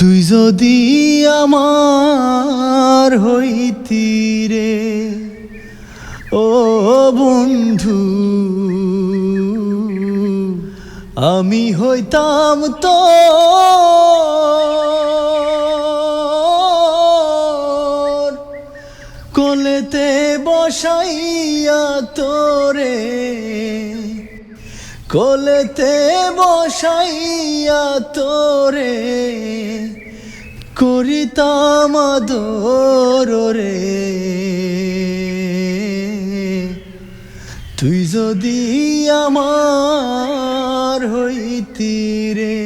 তুই যদি আমার হইতি রে ও বন্ধু, আমি হইতাম তোর কোলেতে বসাইয়া তোরে, কোলেতে বসাইয়া তোরে করিতাম আদর রে। তুই যদি আমার হইতি রে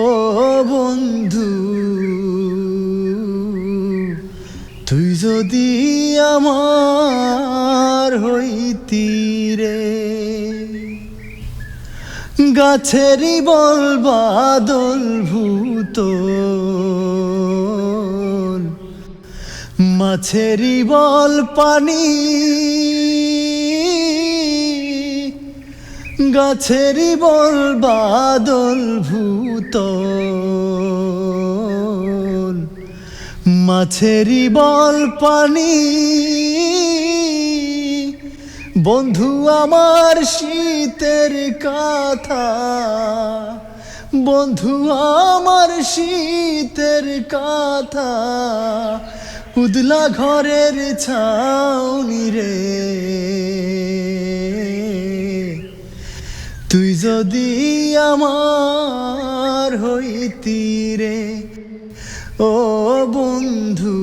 ও বন্ধু, তুই যদি আমার হইতি রে। গাছেরই বল বাদল ভূত, মাছেরই বল পানি, গাছেরই বল বাদল ভূত, মাছেরই বল পানি। বন্ধু আমার শীতের কথা, বন্ধু আমার শীতের কথা, উদলা ঘরের ছাউনি রে। তুই যদি আমার হইতি রে ও বন্ধু,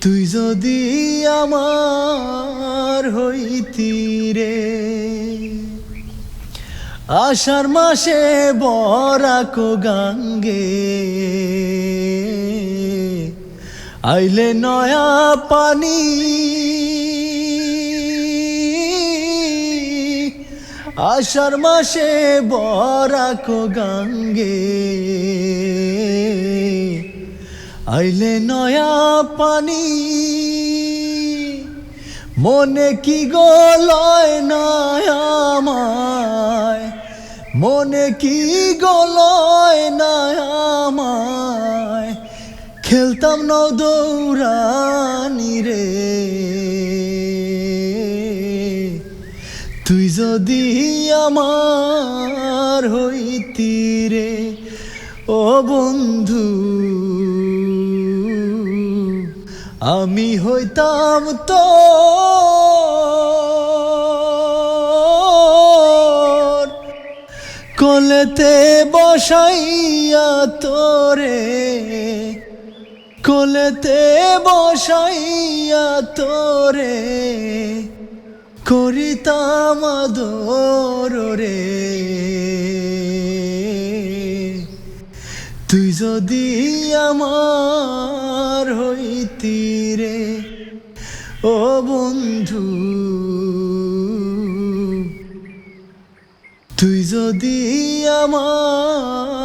তুই যদি আমার হইতি রে। আষাঢ় মাসে বরাক গাঙ্গে আইলে নয়া পানি, আষাঢ় মাসে বরাক গাঙ্গে আইলে নয়া পানি। মনে কি গো লয় না আমায়, মনে কি গো লয় না আমায়, খেলতাম নৌ দৌড়ানি রে। তুই যদি আমার হইতি রে ও বন্ধু, আমি হইতাম তোর কোলেতে বসাইয়া তোরে, কোলেতে বসাইয়া তোরে করিতাম আদর রে। তুই যদি আমার হইতি রে ও বন্ধু, তুই যদি আমার